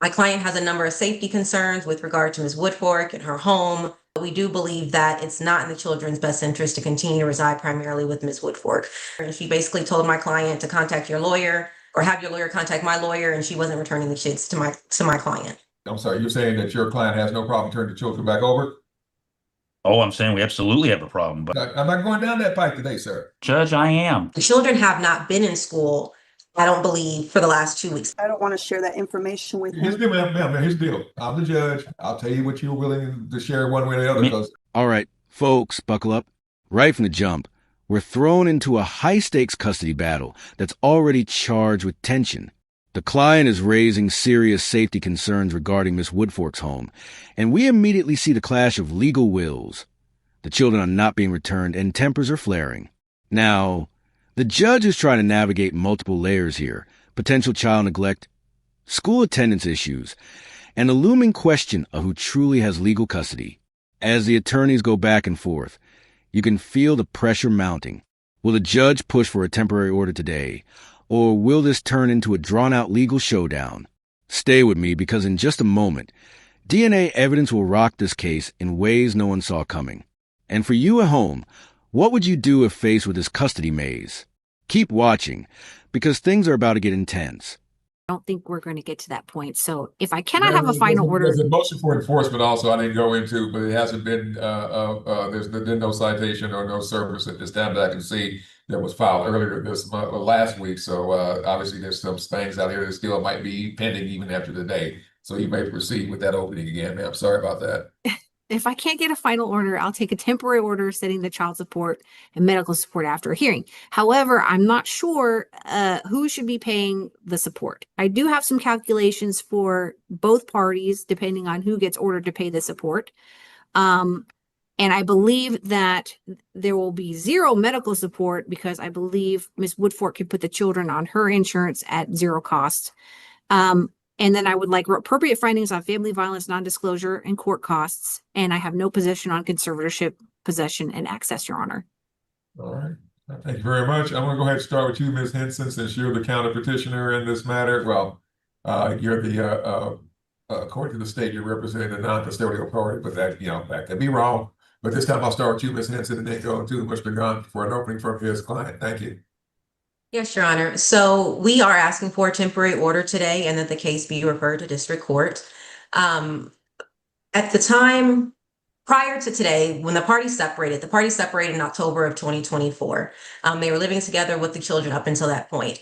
My client has a number of safety concerns with regard to Ms. Woodfork and her home. We do believe that it's not in the children's best interest to continue to reside primarily with Ms. Woodfork. And she basically told my client to contact your lawyer or have your lawyer contact my lawyer, and she wasn't returning the kids to my client. I'm sorry, you're saying that your client has no problem turning the children back over? Oh, I'm saying we absolutely have a problem, but I'm not going down that pipe today, sir. Judge, I am. The children have not been in school, I don't believe, for the last 2 weeks. I don't want to share that information with Here's him. the deal, ma'am. Here's the deal. I'm the judge. I'll tell you what you're willing to share one way or the other. Because All right, folks, buckle up. Right from the jump, we're thrown into a high-stakes custody battle that's already charged with tension. The client is raising serious safety concerns regarding Miss Woodfork's home, and we immediately see the clash of legal wills. The children are not being returned, and tempers are flaring. Now, the judge is trying to navigate multiple layers here: potential child neglect, school attendance issues, and the looming question of who truly has legal custody. As the attorneys go back and forth, you can feel the pressure mounting. Will the judge push for a temporary order today, or will this turn into a drawn-out legal showdown? Stay with me, because in just a moment, DNA evidence will rock this case in ways no one saw coming. And for you at home, what would you do if faced with this custody maze? Keep watching, because things are about to get intense. I don't think we're going to get to that point. So if I cannot have a final order. There's a motion for enforcement also I didn't go into, but it hasn't been, there's been no citation or no service at this time that I can see that was filed earlier this month or last week. So obviously there's some things out here that still might be pending even after today. So you may proceed with that opening again, ma'am. Sorry about that. If I can't get a final order, I'll take a temporary order setting the child support and medical support after a hearing. However, I'm not sure who should be paying the support. I do have some calculations for both parties, depending on who gets ordered to pay the support. And I believe that there will be zero medical support because I believe Ms. Woodfork can put the children on her insurance at zero cost. And then I would like appropriate findings on family violence, non-disclosure, and court costs. And I have no position on conservatorship, possession, and access, Your Honor. All right. Thank you very much. I'm going to go ahead and start with you, Ms. Henson, since you're the counter petitioner in this matter. Well, you're the, according to the state, you're representing the non-custodial party, but that could be wrong. But this time I'll start with you, Ms. Henson, and then go to Mr. Gunn for an opening from his client. Thank you. Yes, Your Honor. So we are asking for a temporary order today and that the case be referred to district court. At the time prior to today, when the parties separated in October of 2024. They were living together with the children up until that point.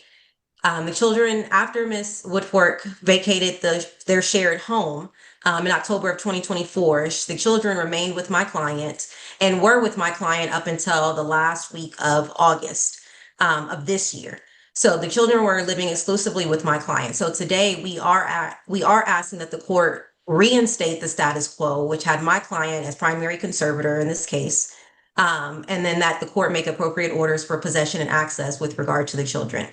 The children, after Ms. Woodfork vacated their shared home in October of 2024, the children remained with my client and were with my client up until the last week of August of this year. So the children were living exclusively with my client. So today we are asking that the court reinstate the status quo, which had my client as primary conservator in this case, and then that the court make appropriate orders for possession and access with regard to the children.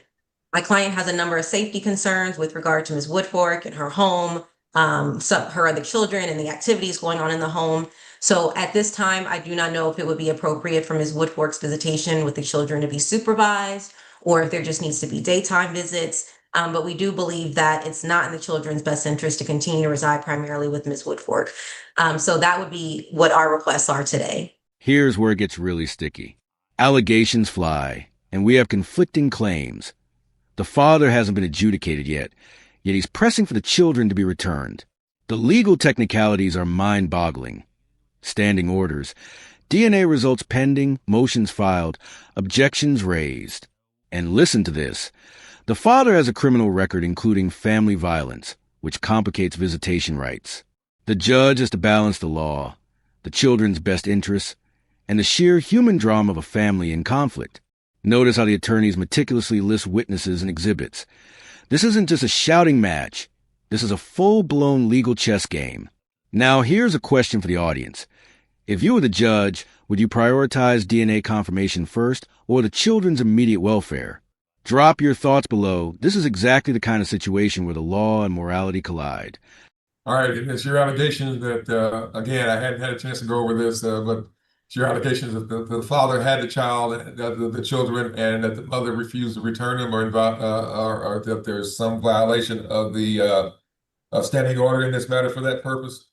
My client has a number of safety concerns with regard to Ms. Woodfork and her home, her other children and the activities going on in the home. So at this time, I do not know if it would be appropriate for Ms. Woodfork's visitation with the children to be supervised or if there just needs to be daytime visits. But we do believe that it's not in the children's best interest to continue to reside primarily with Ms. Woodfork. So that would be what our requests are today. Here's where it gets really sticky. Allegations fly, and we have conflicting claims. The father hasn't been adjudicated yet he's pressing for the children to be returned. The legal technicalities are mind-boggling. Standing orders, DNA results pending, motions filed, objections raised. And listen to this. The father has a criminal record including family violence, which complicates visitation rights. The judge has to balance the law, the children's best interests, and the sheer human drama of a family in conflict. Notice how the attorneys meticulously list witnesses and exhibits. This isn't just a shouting match. This is a full-blown legal chess game. Now, here's a question for the audience. If you were the judge, would you prioritize DNA confirmation first or the children's immediate welfare? Drop your thoughts below. This is exactly the kind of situation where the law and morality collide. All right, and it's your allegation that, again, I hadn't had a chance to go over this, but it's your allegations that the father had the child, the children, and that the mother refused to return them, or that there's some violation of the a standing order in this matter for that purpose?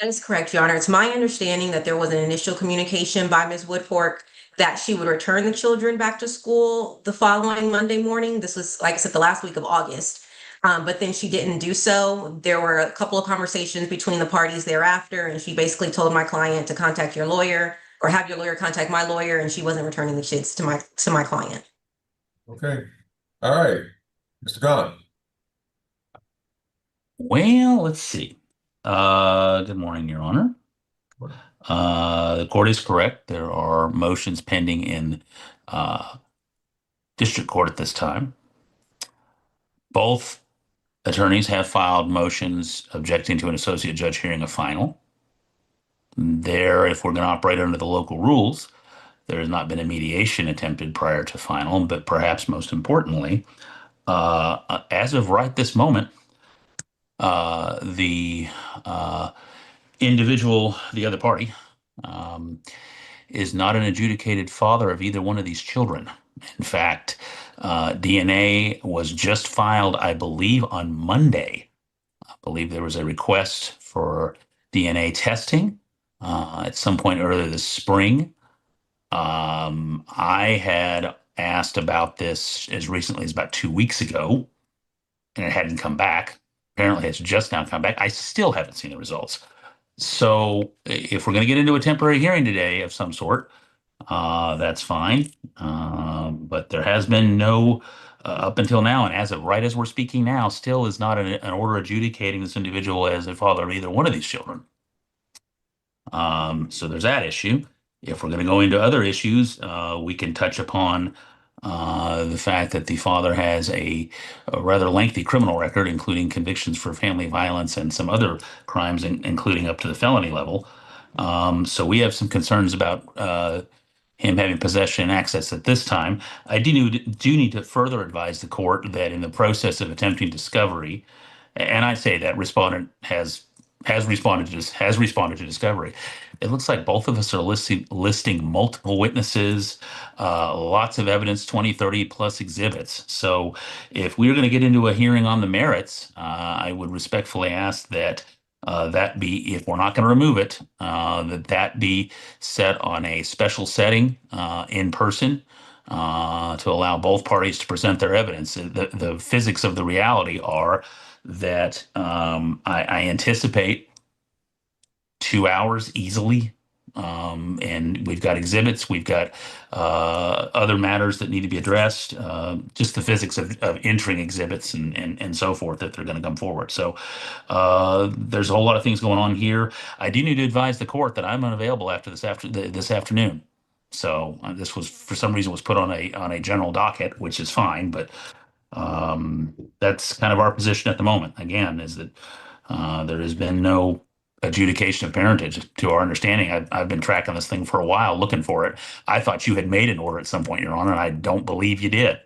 That is correct, Your Honor. It's my understanding that there was an initial communication by Ms. Woodfork that she would return the children back to school the following Monday morning. This was, like I said, the last week of August. But then she didn't do so. There were a couple of conversations between the parties thereafter, and she basically told my client to contact your lawyer or have your lawyer contact my lawyer, and she wasn't returning the kids to my client. Okay. All right. Mr. Khan. Well, let's see. Good morning, Your Honor. The court is correct. There are motions pending in district court at this time. Both attorneys have filed motions objecting to an associate judge hearing a final. There, if we're going to operate under the local rules, there has not been a mediation attempted prior to final, but perhaps most importantly, as of right this moment, the individual, the other party, is not an adjudicated father of either one of these children. In fact, DNA was just filed, I believe, on Monday. I believe there was a request for DNA testing at some point earlier this spring. I had asked about this as recently as about 2 weeks ago, and it hadn't come back. Apparently, it's just now come back. I still haven't seen the results. So if we're going to get into a temporary hearing today of some sort, that's fine. But there has been no, up until now, and as of right as we're speaking now, still is not an order adjudicating this individual as a father of either one of these children. So there's that issue. If we're going to go into other issues, we can touch upon the fact that the father has a rather lengthy criminal record, including convictions for family violence and some other crimes, including up to the felony level. So we have some concerns about him having possession and access at this time. I do need to further advise the court that in the process of attempting discovery, and I say that respondent has responded to discovery. It looks like both of us are listing multiple witnesses, lots of evidence, 20, 30 plus exhibits. So if we're going to get into a hearing on the merits, I would respectfully ask that that be, if we're not going to remove it, that be set on a special setting in person to allow both parties to present their evidence. The physics of the reality are that I anticipate 2 hours easily. And we've got exhibits, we've got other matters that need to be addressed, just the physics of entering exhibits and so forth that they're going to come forward. So there's a whole lot of things going on here. I do need to advise the court that I'm unavailable after this afternoon. So this was, for some reason, was put on a general docket, which is fine, but that's kind of our position at the moment. Again, is that there has been no adjudication of parentage to our understanding. I've been tracking this thing for a while, looking for it. I thought you had made an order at some point, Your Honor, and I don't believe you did.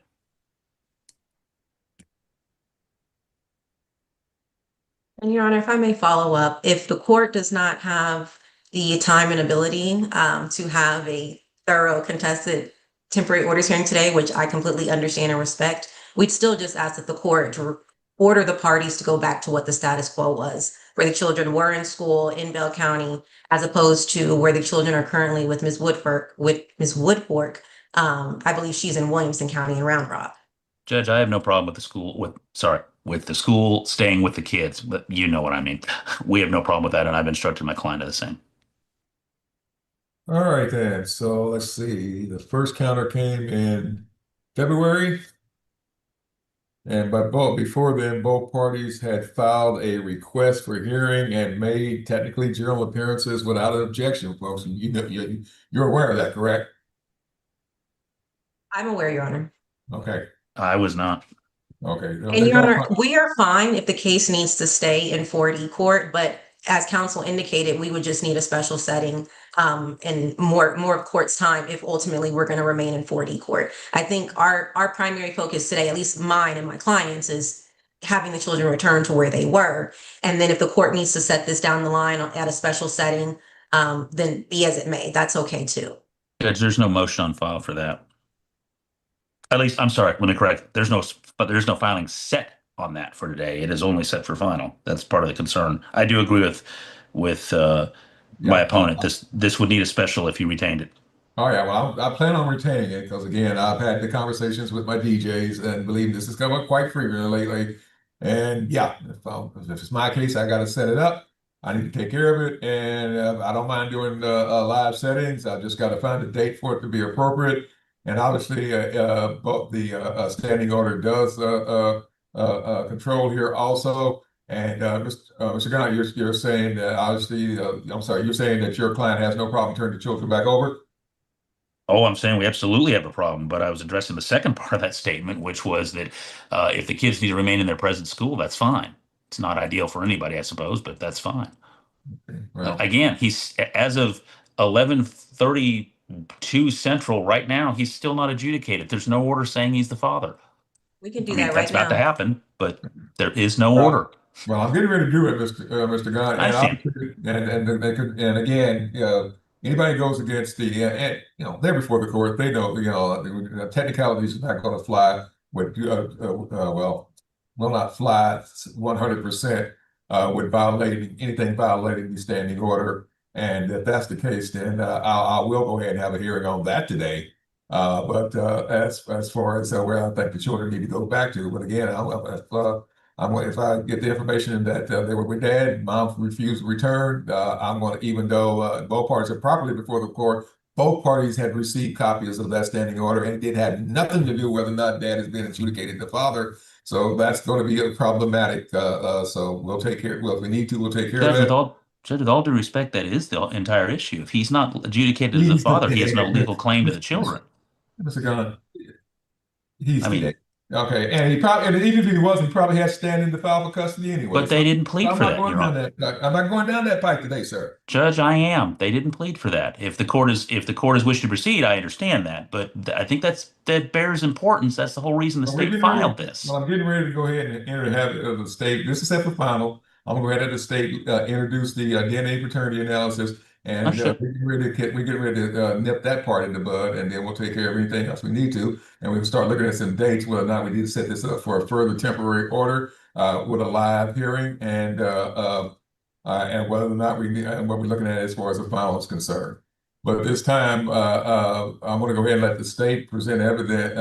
And Your Honor, if I may follow up, if the court does not have the time and ability to have a thorough contested temporary orders hearing today, which I completely understand and respect, we'd still just ask that the court to order the parties to go back to what the status quo was, where the children were in school in Bell County, as opposed to where the children are currently with Ms. Woodfork. I believe she's in Williamson County in Round Rock. Judge, I have no problem with the school staying with the kids, but you know what I mean. We have no problem with that, and I've instructed my client to the same. All right, then. So let's see. The first counter came in February. And before then, both parties had filed a request for hearing and made technically general appearances without an objection, folks. And you're aware of that, correct? I'm aware, Your Honor. Okay. I was not. Okay. No, And Your Honor, we are fine if the case needs to stay in 4D court, but as counsel indicated, we would just need a special setting and more of court's time if ultimately we're going to remain in 4D court. I think our primary focus today, at least mine and my clients, is having the children return to where they were. And then if the court needs to set this down the line at a special setting, then be as it may. That's okay too. Judge, there's no motion on file for that. At least, I'm sorry, let me correct. There's no filing set on that for today. It is only set for final. That's part of the concern. I do agree with my Yeah. opponent. This would need a special if you retained it. Oh yeah, well, I plan on retaining it because again, I've had the conversations with my DJs and believe this is coming up quite frequently lately. And yeah, if it's my case, I got to set it up. I need to take care of it, and I don't mind doing live settings. I just got to find a date for it to be appropriate. And obviously, both the standing order does control here also. And Mr. Gunn, you're saying that obviously, I'm sorry, you're saying that your client has no problem turning the children back over. Oh, I'm saying we absolutely have a problem, but I was addressing the second part of that statement, which was that if the kids need to remain in their present school, that's fine. It's not ideal for anybody, I suppose, but that's fine. Well, Again, he's as of 11:32 Central right now, he's still not adjudicated. There's no order saying he's the father. We can I do mean, that that's right about to now. happen, but there is no well, order. well, I'm getting ready to do it, Mr. Gunn, I and understand. obviously, and again, anybody goes against the, and they're before the court, they know, the technicalities are not going to fly with, will not fly 100% with violating anything violating the standing order, and if that's the case, then I will go ahead and have a hearing on that today. But as far as where I think the children need to go back to, but again, if I get the information that they were with dad, mom refused to return, I'm going to, even though both parties are properly before the court, both parties had received copies of that standing order, and it did have nothing to do with whether or not dad has been adjudicated the father. So that's going to be a problematic. So we'll take care. Well, if we need to, we'll take care of Judge, that. with all due respect, that is the entire issue. If he's not adjudicated as the He's the father, he has no legal dad. claim to the children. Mr. Gunn, he's I the mean, dad. Okay, and he probably, and even if he wasn't, he probably had standing to file for custody anyway. but they So didn't plead I'm for not that, going Your down Honor. that. I'm not going down that pipe today, sir. Judge, I am. They didn't plead for that. If the court is wishing to proceed, I understand that. But I think that bears importance. That's the whole reason the Well, we're state getting ready. filed this. Well, I'm getting ready to go ahead and enter and have the state. This is set for final. I'm going to go ahead and the state introduce the DNA paternity analysis, and Understood. we get ready to nip that part in the bud, and then we'll take care of anything else we need to, and we'll start looking at some dates whether or not we need to set this up for a further temporary order with a live hearing, and whether or not we need, and what we're looking at as far as the final is concerned. But this time, I'm going to go ahead and let the state present evidence,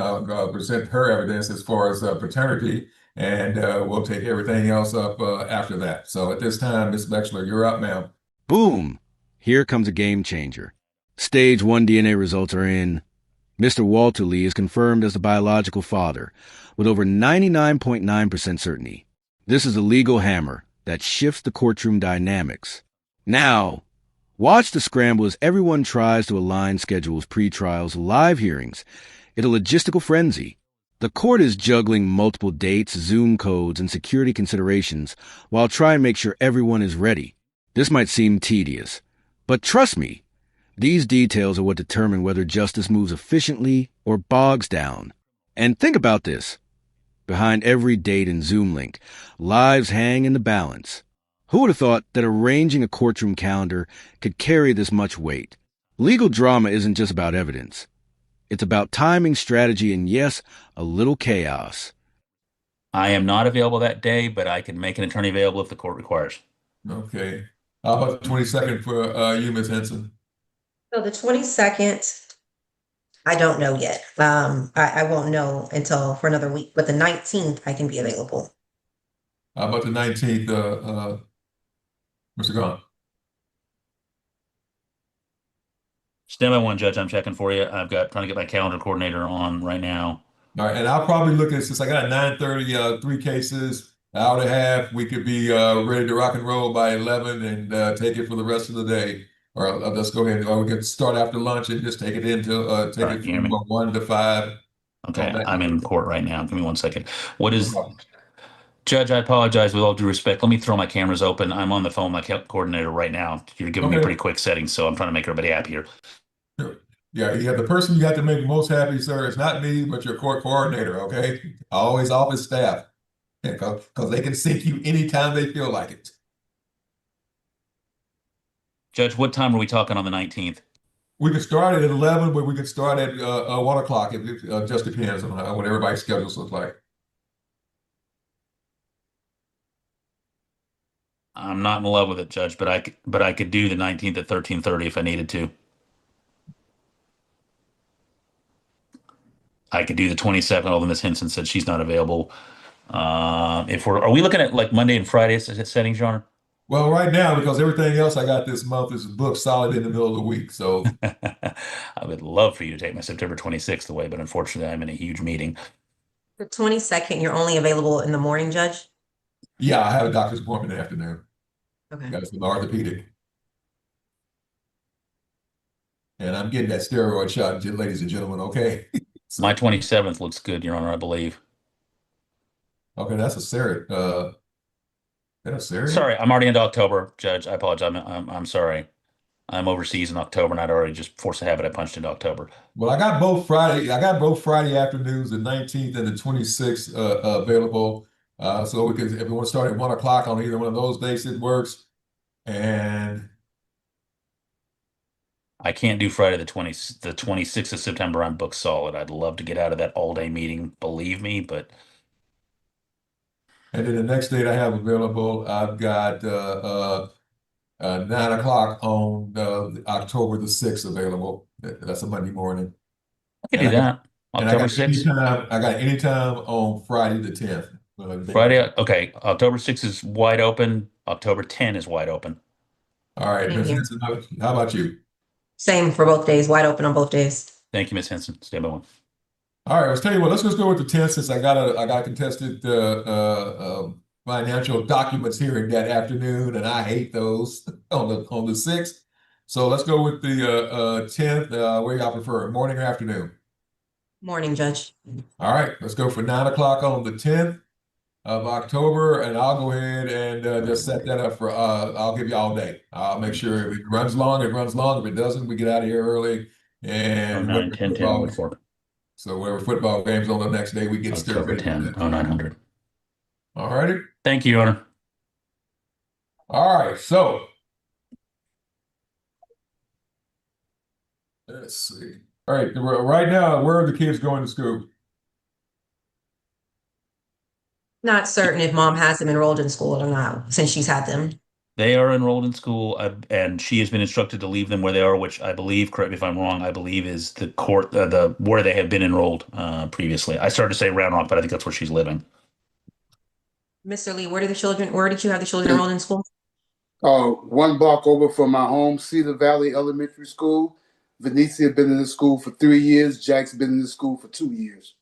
present her evidence as far as paternity, and we'll take everything else up after that. So at this time, Ms. Bexler, you're up, ma'am. Boom! Here comes a game changer. Stage 1 DNA results are in. Mr. Walter Lee is confirmed as the biological father, with over 99.9% certainty. This is a legal hammer that shifts the courtroom dynamics. Now, watch the scramble as everyone tries to align schedules, pre-trials, live hearings in a logistical frenzy. The court is juggling multiple dates, Zoom codes, and security considerations while trying to make sure everyone is ready. This might seem tedious, but trust me, these details are what determine whether justice moves efficiently or bogs down. And think about this. Behind every date and Zoom link, lives hang in the balance. Who would have thought that arranging a courtroom calendar could carry this much weight? Legal drama isn't just about evidence. It's about timing, strategy, and yes, a little chaos. I am not available that day, but I can make an attorney available if the court requires. Okay. How about the 22nd for you, Ms. Henson? So the 22nd, I don't know yet. I won't know until for another week, but the 19th I can be available. How about the 19th, Mr. Gahn? Stand by one, Judge. I'm checking for you. Trying to get my calendar coordinator on right now. All right, and I'll probably look at, since I got 9:30, 3 cases, an hour and a half, we could be ready to rock and roll by 11 and take it for the rest of the day. Or let's go ahead, or we can start after lunch and just take it into, take All right, it you hear from me? 1 to 5. Okay, on I'm in court right now. Give me 1 second. What No is, problem. Judge, I apologize with all due respect. Let me throw my cameras open. I'm on the phone with my coordinator right now. You're giving me Okay. pretty quick settings, so I'm trying to make everybody happy here. Yeah, the person you got to make most happy, sir, is not me, but your court coordinator, okay? Always office staff, because they can sink you anytime they feel like it. Judge, what time are we talking on the 19th? We could start at 11, but we could start at 1 o'clock. It just depends on what everybody's schedules look like. I'm not in love with it, Judge, but I could do the 19th at 13:30 if I needed to. I could do the 27th, although Miss Henson said she's not available. If are we looking at like Monday and Friday settings, Your Honor? Well, right now, because everything else I got this month is booked solid in the middle of the week. So I would love for you to take my September 26th away, but unfortunately, I'm in a huge meeting. The 22nd, you're only available in the morning, Judge? yeah, I have a doctor's appointment in the afternoon. Okay. Got some orthopedic. And I'm getting that steroid shot, ladies and gentlemen, okay? So, My 27th looks good, Your Honor, I believe. okay, that's a serious. That's serious. Sorry, I'm already into October, Judge. I apologize. I'm sorry. I'm overseas in October, and I'd already just forced a habit. I punched into October. Well, I got both Friday afternoons, the 19th and the 26th available. So we can, if we want to start at 1 o'clock on either one of those days, it works. And I can't do Friday the 26th of September. I'm booked solid. I'd love to get out of that all-day meeting, believe me, but then the next date I have available, I've got 9 o'clock on October the 6th available. That's a Monday morning. I could And do that. And October 6th. I got any time on Friday the 10th. Friday, okay. October 6th is wide open. October 10 is wide open. All right, Same Ms. here. Henson, how about you? Same for both days, wide open on both days. Thank you, Ms. Henson. Stand by one. All right, let's tell you what. Let's just go with the 10th since I got contested financial documents here in that afternoon, and I hate those on the 6th. So let's go with the 10th. Where y'all prefer, morning or afternoon? Morning, Judge. All right, let's go for 9 o'clock on the 10th of October, and I'll go ahead and just set that up for. I'll give you all day. I'll make sure if it runs long, it runs long. If it doesn't, we get out of here early. And 09, 10, 10, 14. So whatever football games on the next day, we get October started. 10, 0900. All righty. Thank you, Your Honor. All right. So let's see. All right. Right now, where are the kids going to school? Not certain if mom has them enrolled in school or not, since she's had them. They are enrolled in school, and she has been instructed to leave them where they are, which I believe, correct me if I'm wrong, I believe is the court, where they have been enrolled previously. I started to say Round Rock, but I think that's where she's living. Mr. Lee, where did you have the children enrolled in school? 1 block over from my home, Cedar Valley Elementary School. Venetia been in the school for 3 years. Jack's been in the school for 2 years.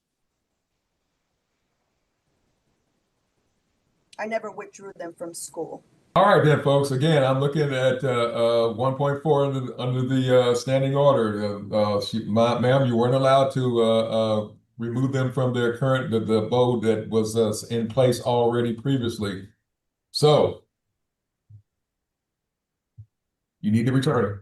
I never withdrew them from school. All right, then, folks. Again, I'm looking at 1.4 under the standing order. Ma'am, you weren't allowed to remove them from their current the abode that was in place already previously. So you need to return it.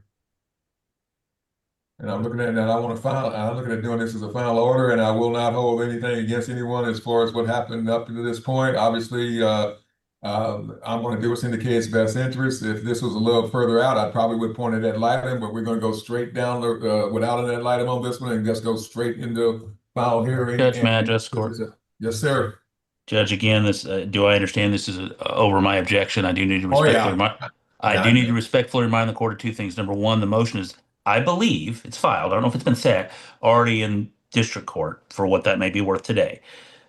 And I'm looking at that. I'm looking at doing this as a final order, and I will not hold anything against anyone as far as what happened up to this point. Obviously, I'm going to do what's in the kid's best interest. If this was a little further out, I probably would point it at item, but we're going to go straight down without an item on this one and just go straight into final hearing. Judge, may I address the court? Yes, sir. Judge, again, this do I understand this is over my objection? I do need to respectfully remind the court of two things. Number one, the motion is, I believe it's filed. I don't know if it's been set already in district court for what that may be worth today.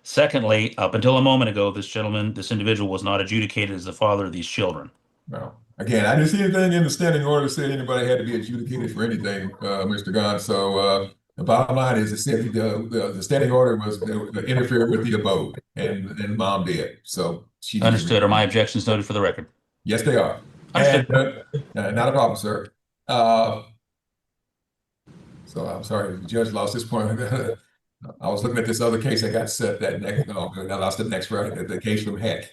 Secondly, up until a moment ago, this individual was not adjudicated as the father of these children. Well, again, I didn't see anything in the standing order that said anybody had to be adjudicated for anything, Mr. Gunn. So the bottom line is it said the standing order was interfere with the abode, and mom did. So she Understood. Are my objections noted for the record? Yes, they are. Understood. And, not a problem, sir. So I'm sorry, the judge lost his point. I was looking at this other case that got set that next. No, I lost it next Friday. The case from Heck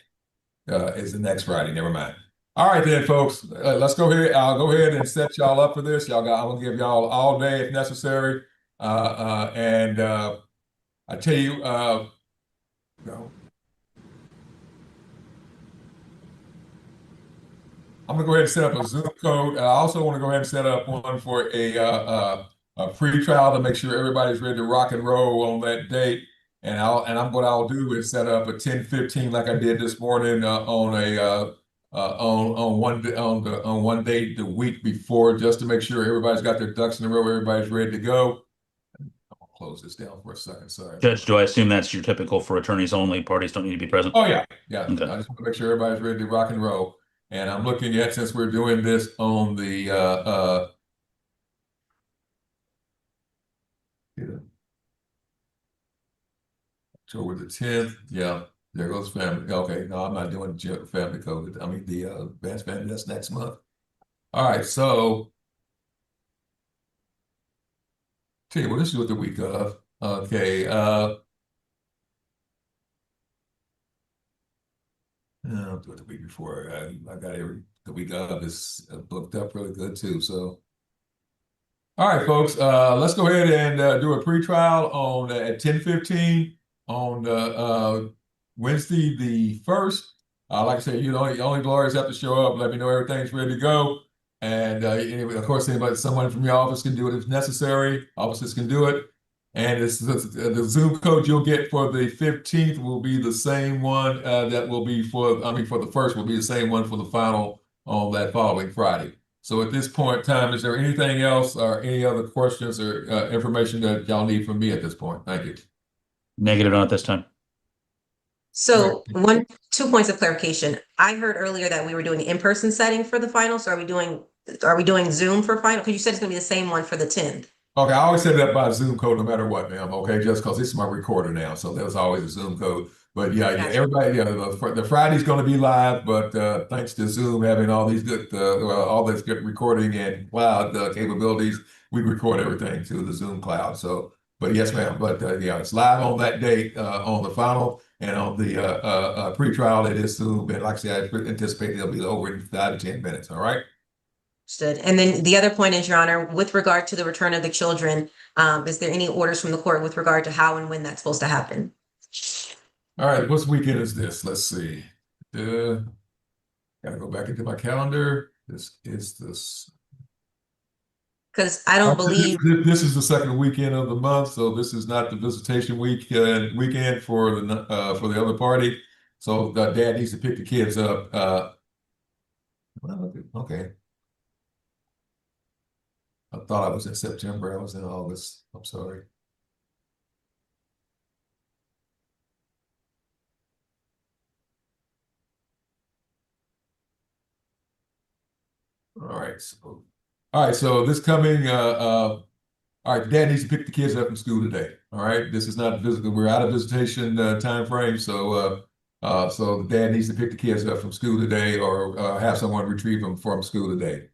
is the next Friday. Never mind. All right, then, folks. Let's go ahead. I'll go ahead and set y'all up for this. I'm gonna give y'all all day if necessary. And I tell you, no. I'm gonna go ahead and set up a Zoom code. I also want to go ahead and set up one for a pre-trial to make sure everybody's ready to rock and roll on that date. What I'll do is set up a 10:15 like I did this morning on on one date the week before, just to make sure everybody's got their ducks in a row, everybody's ready to go. I'll close this down for a second. Sorry. Judge, do I assume that's your typical for attorneys only? Parties don't need to be present? Oh yeah, yeah. Okay. I just want to make sure everybody's ready to rock and roll. And I'm looking at, since we're doing this on the October the 10th. Yeah, there goes family. Okay, no, I'm not doing the family code. I mean the advanced family, that's next month. All right, so tell you what, let's do it the week of. Okay, I'll do it the week before. I got the week of is booked up really good too. So, all right, folks, let's go ahead and do a pre-trial on at 10:15 on Wednesday the 1st. Like I said, only lawyers have to show up. Let me know everything's ready to go. And anyway, of course, someone from your office can do it if necessary. Officers can do it. And the Zoom code you'll get for the 15th will be the same one that will be for the first will be the same one for the final on that following Friday. So at this point in time, is there anything else or any other questions or information that y'all need from me at this point? Thank you. Negative not this time. So 2 points of clarification. I heard earlier that we were doing in-person setting for the final. So are we doing Zoom for final? Because you said it's going to be the same one for the 10th. Okay, I always set it up by Zoom code no matter what, ma'am. Okay, just because this is my recorder now, so there's always a Zoom code. But yeah, Gotcha. everybody, the Friday's going to be live, but thanks to Zoom having all these good, all this good recording and cloud capabilities, we record everything to the Zoom cloud. So, but yes, ma'am. But yeah, it's live on that date on the final, and on the pre-trial it is Zoom. And like I said, I anticipate it'll be over in 5 to 10 minutes. All right. Understood. And then the other point is, Your Honor, with regard to the return of the children, is there any orders from the court with regard to how and when that's supposed to happen? All right, what weekend is this? Let's see. Gotta go back into my calendar. This is this. Because I don't believe. This is the second weekend of the month, so this is not the visitation weekend for the other party. So Dad needs to pick the kids up. Okay. I thought I was in September. I was in August. I'm sorry. All right. So this coming, all right. Dad needs to pick the kids up from school today. All right. This is not visiting. We're out of visitation time frame. So the dad needs to pick the kids up from school today, or have someone retrieve them from school today.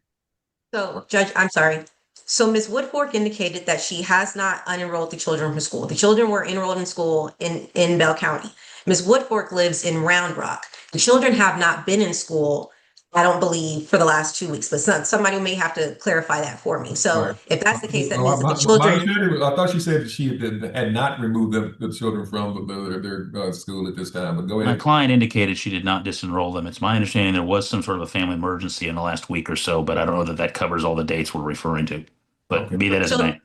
So, Judge, I'm sorry. So Ms. Woodfork indicated that she has not unenrolled the children from school. The children were enrolled in school in Bell County. Ms. Woodfork lives in Round Rock. The children have not been in school, I don't believe, for the last 2 weeks, but somebody may have to clarify that for me. So Right. if that's the case, that means that My the children. understanding was, I thought she said that she had not removed the children from their school at this time. But go My ahead. client indicated she did not disenroll them. It's my understanding there was some sort of a family emergency in the last week or so, but I don't know that that covers all the dates we're referring to. But Okay. be that as it may.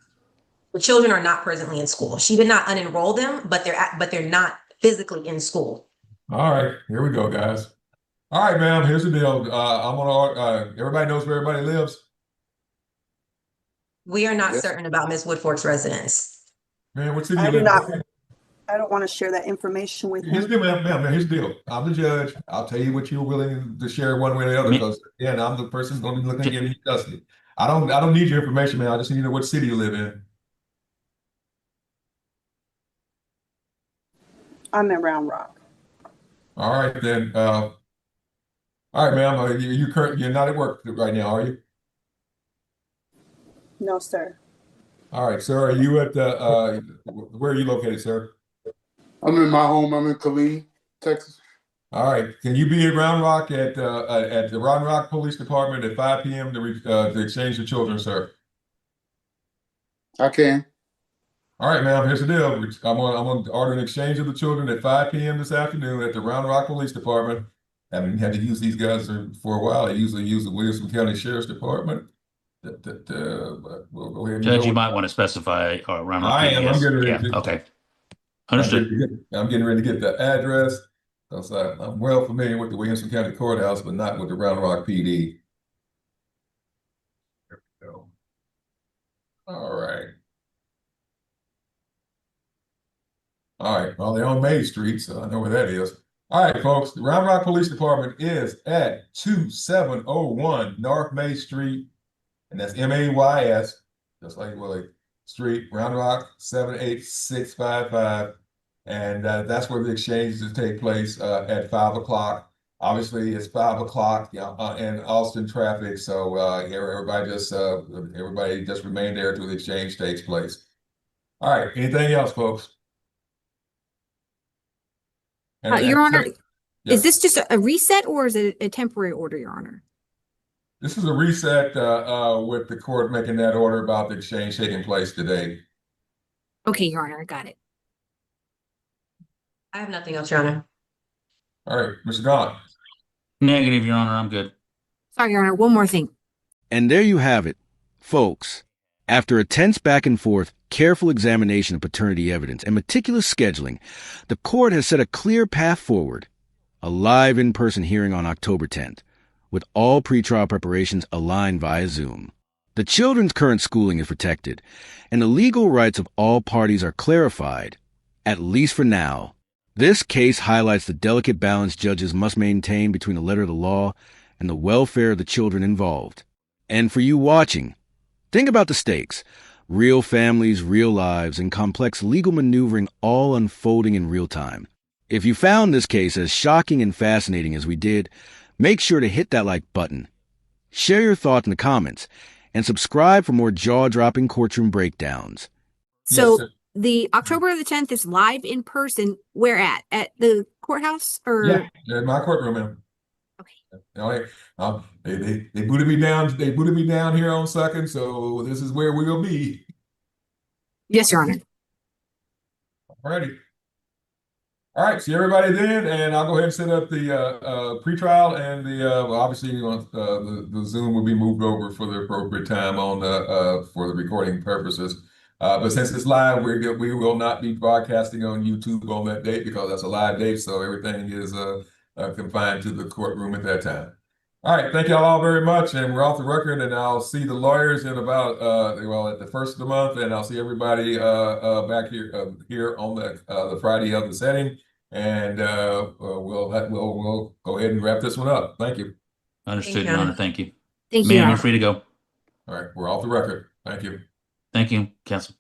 The children are not presently in school. She did not unenroll them, but they're not physically in school. All right, here we go, guys. All right, ma'am. Here's the deal. I'm gonna. Everybody knows where everybody lives. We are not Yes. certain about Ms. Woodfork's residence. Man, what city I you do live not. in? I don't want to share that information with Here's him. the deal, ma'am. Here's the deal. I'm the judge. I'll tell you what you're willing to share one way or the other, Me- because again, I'm the person going to be looking to get you custody. I don't need your information, man. I just need to know what city you live in. I'm in Round Rock. All right, then. All right, ma'am. You're not at work right now, are you? No, sir. All right, sir. Are you at the? Where are you located, sir? I'm in my home. I'm in Killeen, Texas. All right. Can you be at Round Rock at the Round Rock Police Department at 5 p.m. to exchange the children, sir? I can. All right, ma'am. Here's the deal. I'm gonna order an exchange of the children at 5 p.m. this afternoon at the Round Rock Police Department. I haven't had to use these guys for a while. I usually use the Williamson County Sheriff's Department. But we'll go ahead and Judge, go you with- might want to specify Round Rock I am. I'm PDS. getting ready Yeah, to- okay. Understood. I'm getting ready to get the address. Because I'm well familiar with the Williamson County Courthouse, but not with the Round Rock PD. There we go. All right. All right. Well, they're on Main Street, so I know where that is. All right, folks. The Round Rock Police Department is at 2701 North May Street, and that's Mays, just like Willie Street, Round Rock 78655. And that's where the exchanges will take place at 5 o'clock. Obviously, it's 5 o'clock in Austin traffic, so everybody just remain there until the exchange takes place. All right. Anything else, folks? Your Honor, Yeah. is this just a reset or is it a temporary order, Your Honor? This is a reset with the court making that order about the exchange taking place today. Okay, Your Honor, I got it. I have nothing else, Your Honor. All right, Mr. Gaunt. Negative, Your Honor. I'm good. Sorry, Your Honor, one more thing. And there you have it, folks. After a tense back and forth, careful examination of paternity evidence and meticulous scheduling, the court has set a clear path forward. A live in-person hearing on October 10th, with all pretrial preparations aligned via Zoom. The children's current schooling is protected, and the legal rights of all parties are clarified, at least for now. This case highlights the delicate balance judges must maintain between the letter of the law and the welfare of the children involved. And for you watching, think about the stakes. Real families, real lives, and complex legal maneuvering all unfolding in real time. If you found this case as shocking and fascinating as we did, make sure to hit that like button. Share your thoughts in the comments, and subscribe for more jaw-dropping courtroom breakdowns. So Yes, the October the 10th is live in person. Where at? At the courthouse or? Yeah, in my courtroom, man. Okay. All right. They booted me down. They booted me down here on second, so this is where we'll be. Yes, Your Honor. All righty. All right, see everybody then, and I'll go ahead and set up the pretrial and well, obviously the Zoom will be moved over for the appropriate time on for the recording purposes. But since it's live, we will not be broadcasting on YouTube on that date because that's a live date, so everything is confined to the courtroom at that time. All right, thank y'all all very much, and we're off the record, and I'll see the lawyers in about well at the first of the month, and I'll see everybody back here on the Friday of the setting. And we'll go ahead and wrap this one up. Thank you. Understood, you, Your Honor. Honor. Thank you. Thank you, Your Ma'am, Honor. you're free to go. All right, we're off the record. Thank you. Thank you, counsel.